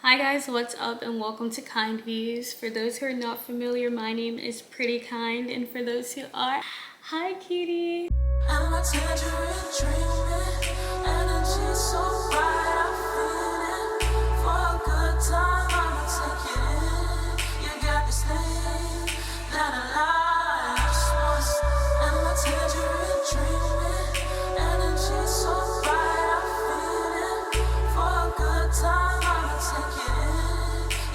Hi guys, what's up and welcome to Kynd Views. For those who are not familiar, my name is Pretty Kynd, and for those who are, hi Cutie. I'm a tangerine dreaming, energy so bright, I'm feeling. For a good time, I'ma take it in. You got this thing that I like. I'm a tangerine dreaming, energy so bright, I'm feeling. For a good time, I'ma take it in.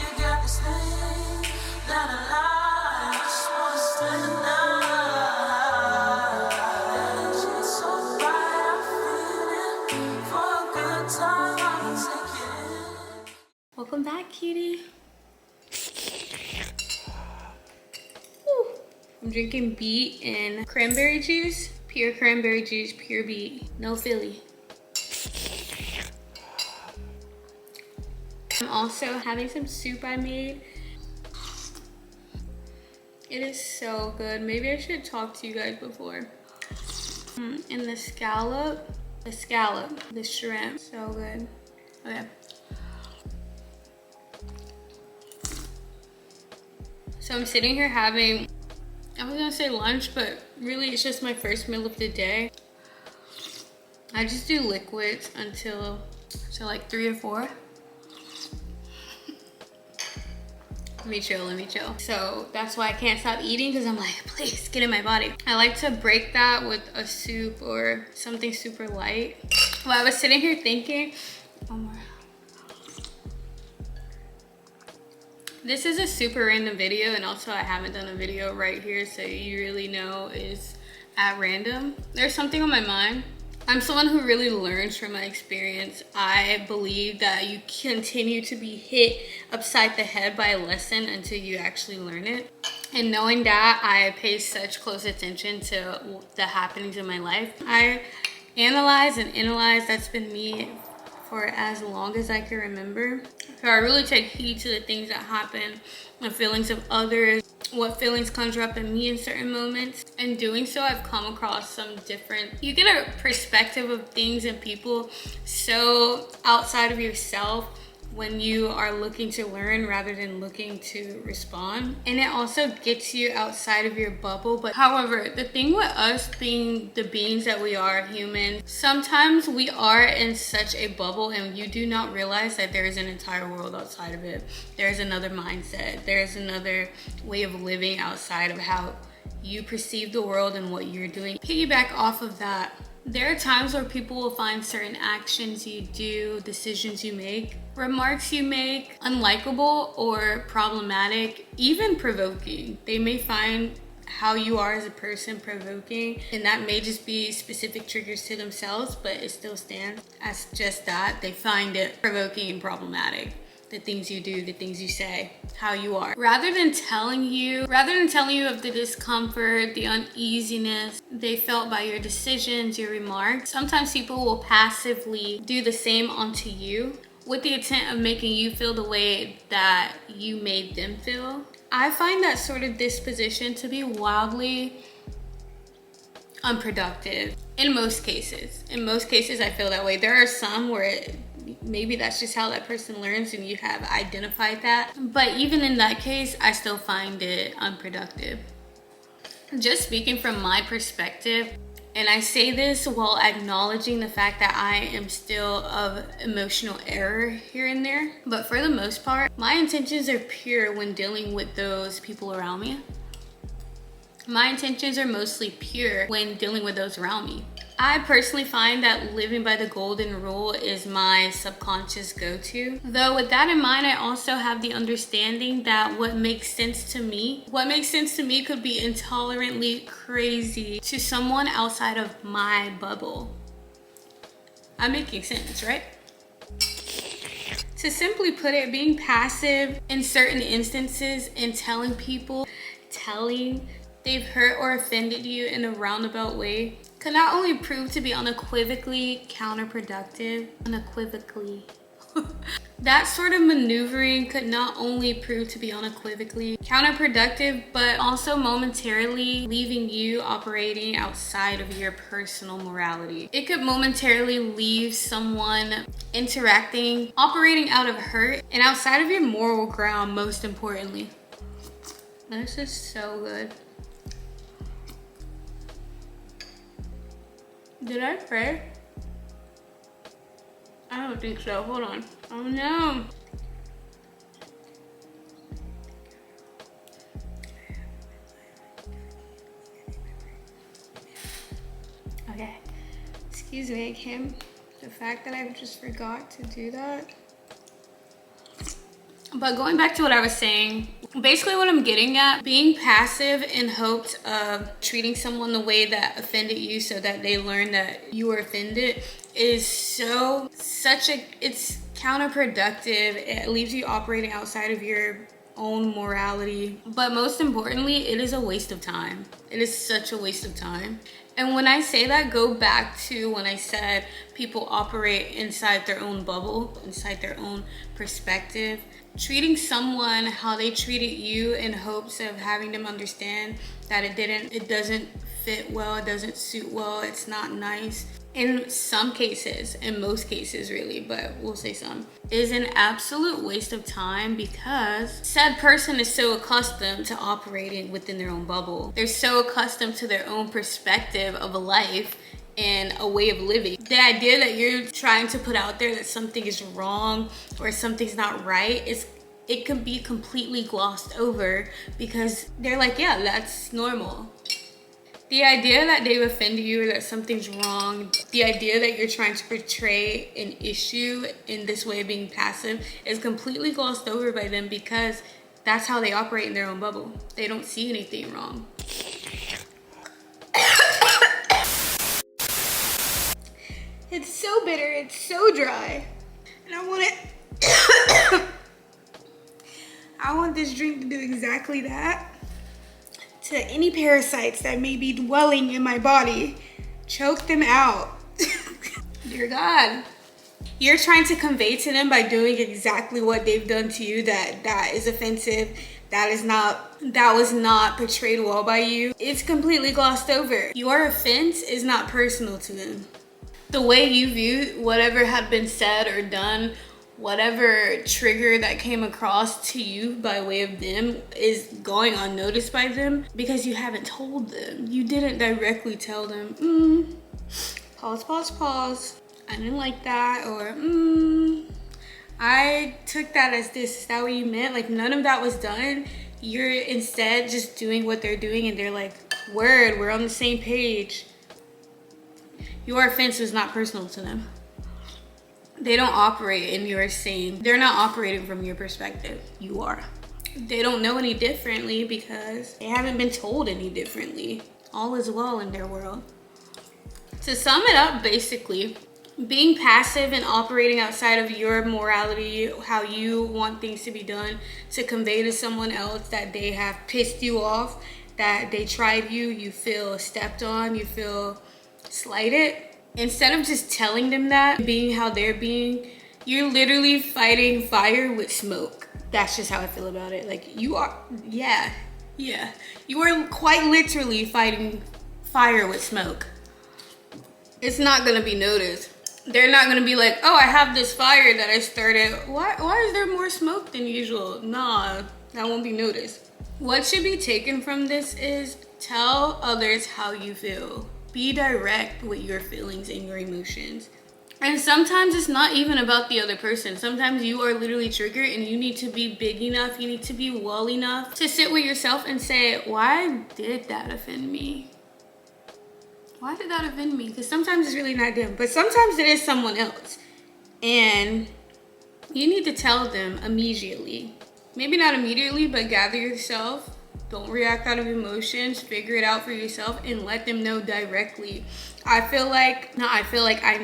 You got this thing that I like. Just wanna spend the night. Energy so bright, I'm feeling. For a good time, I'ma take it in. Welcome back, cutie. Woo. I'm drinking beet and cranberry juice. Pure cranberry juice, pure beet. No Philly. I'm also having some soup I made. It is so good. Maybe I should talk to you guys before. And the shrimp, so good. Okay. So I'm sitting here having, I was gonna say lunch, but really it's just my first meal of the day. I just do liquids until like 3 or 4. Let me chill. So that's why I can't stop eating, because I'm like, please get in my body. I like to break that with a soup or something super light. Well, I was sitting here thinking, one more. This is a super random video, and also I haven't done a video right here, so you really know is at random. There's something on my mind. I'm someone who really learns from my experience. I believe that you continue to be hit upside the head by a lesson until you actually learn it. And knowing that, I pay such close attention to the happenings in my life. I analyze, that's been me for as long as I can remember. So I really take heed to the things that happen, the feelings of others, what feelings conjure up in me in certain moments. In doing so, I've come across some different, you get a perspective of things and people so outside of yourself when you are looking to learn rather than looking to respond. And it also gets you outside of your bubble. But however, the thing with us being the beings that we are, humans, sometimes we are in such a bubble and you do not realize that there is an entire world outside of it. There's another mindset. There's another way of living outside of how you perceive the world and what you're doing. Piggyback off of that, there are times where people will find certain actions you do, decisions you make, remarks you make unlikable or problematic, even provoking. They may find how you are as a person provoking, and that may just be specific triggers to themselves, but it still stands as just that. They find it provoking and problematic. The things you do, the things you say, how you are. Rather than telling you of the discomfort, the uneasiness they felt by your decisions, your remarks, sometimes people will passively do the same onto you with the intent of making you feel the way that you made them feel. I find that sort of disposition to be wildly unproductive in most cases. In most cases, I feel that way. There are some where maybe that's just how that person learns and you have identified that. But even in that case, I still find it unproductive. Just speaking from my perspective, and I say this while acknowledging the fact that I am still of emotional error here and there. But for the most part, my intentions are pure when dealing with those people around me. My intentions are mostly pure when dealing with those around me. I personally find that living by the golden rule is my subconscious go-to. Though with that in mind, I also have the understanding that what makes sense to me could be intolerantly crazy to someone outside of my bubble. I'm making sense, right? To simply put it, being passive in certain instances and telling they've hurt or offended you in a roundabout way could not only prove to be unequivocally counterproductive, That sort of maneuvering could not only prove to be unequivocally counterproductive, but also momentarily leaving you operating outside of your personal morality. It could momentarily leave someone interacting, operating out of hurt, and outside of your moral ground, most importantly. This is so good. Did I pray? I don't think so. Hold on. Oh no. Okay. Excuse me, Kim. The fact that I just forgot to do that. But going back to what I was saying, basically what I'm getting at, being passive in hopes of treating someone the way that offended you so that they learn that you were offended is it's counterproductive. It leaves you operating outside of your own morality. But most importantly, it is a waste of time. It is such a waste of time. And when I say that, go back to when I said people operate inside their own bubble, inside their own perspective. Treating someone how they treated you in hopes of having them understand that it doesn't fit well, it doesn't suit well, it's not nice. In some cases, in most cases really, but we'll say some, is an absolute waste of time because said person is so accustomed to operating within their own bubble. They're so accustomed to their own perspective of a life and a way of living. The idea that you're trying to put out there that something is wrong or something's not right it can be completely glossed over because they're like, yeah, that's normal. The idea that they've offended you or that something's wrong, the idea that you're trying to portray an issue in this way of being passive is completely glossed over by them because that's how they operate in their own bubble. They don't see anything wrong. It's so bitter, it's so dry. And I want it. I want this drink to do exactly that. To any parasites that may be dwelling in my body, choke them out. Dear God. You're trying to convey to them by doing exactly what they've done to you that is offensive, that was not portrayed well by you. It's completely glossed over. Your offense is not personal to them. The way you view whatever had been said or done, whatever trigger that came across to you by way of them is going unnoticed by them because you haven't told them. You didn't directly tell them, pause. I didn't like that, or I took that as this. Is that what you meant? Like none of that was done. You're instead just doing what they're doing and they're like, word, we're on the same page. Your offense was not personal to them. They don't operate in your same, they're not operating from your perspective. You are. They don't know any differently because they haven't been told any differently. All is well in their world. To sum it up, basically, being passive and operating outside of your morality, how you want things to be done, to convey to someone else that they have pissed you off, that they tried you, you feel stepped on, you feel slighted. Instead of just telling them that, being how they're being, you're literally fighting fire with smoke. That's just how I feel about it. Like you are, yeah. You are quite literally fighting fire with smoke. It's not gonna be noticed. They're not gonna be like, oh, I have this fire that I started. Why is there more smoke than usual? Nah, that won't be noticed. What should be taken from this is tell others how you feel. Be direct with your feelings and your emotions. And sometimes it's not even about the other person. Sometimes you are literally triggered and you need to be big enough, you need to be well enough to sit with yourself and say, why did that offend me? Why did that offend me? Because sometimes it's really not them, but sometimes it is someone else. And you need to tell them immediately. Maybe not immediately, but gather yourself. Don't react out of emotions. Figure it out for yourself and let them know directly. I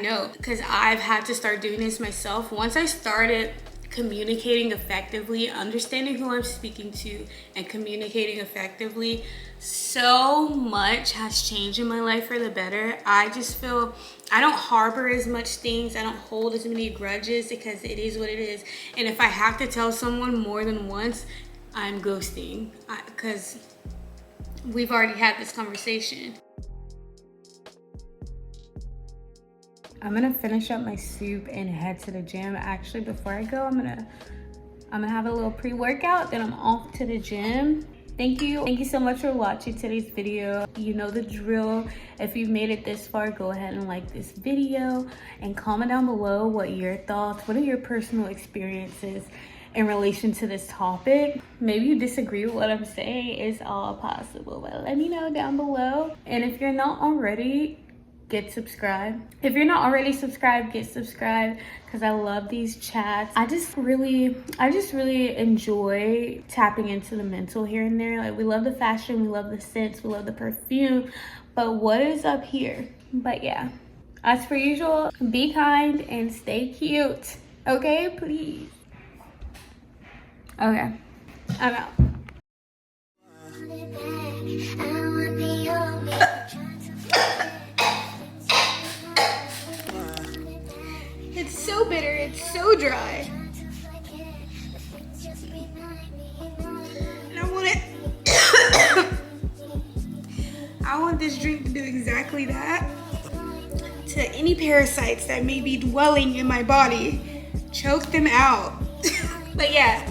know because I've had to start doing this myself. Once I started communicating effectively, understanding who I'm speaking to, and communicating effectively, so much has changed in my life for the better. I just feel I don't harbor as much things. I don't hold as many grudges because it is what it is. And if I have to tell someone more than once, I'm ghosting because we've already had this conversation. I'm gonna finish up my soup and head to the gym. Actually, before I go, I'm gonna have a little pre-workout, then I'm off to the gym. Thank you so much for watching today's video. You know the drill. If you've made it this far, go ahead and like this video and comment down below what your thoughts, what are your personal experiences in relation to this topic. Maybe you disagree with what I'm saying. It's all possible, but let me know down below. And if you're not already, get subscribed. If you're not already subscribed, get subscribed because I love these chats. I just really enjoy tapping into the mental here and there. Like, we love the fashion, we love the scents, we love the perfume, but what is up here? But yeah, as per usual, be kind and stay cute. Okay, please. Okay, I'm out. It's so bitter, it's so dry. And I want it. I want this drink to do exactly that. To any parasites that may be dwelling in my body, choke them out. But yeah.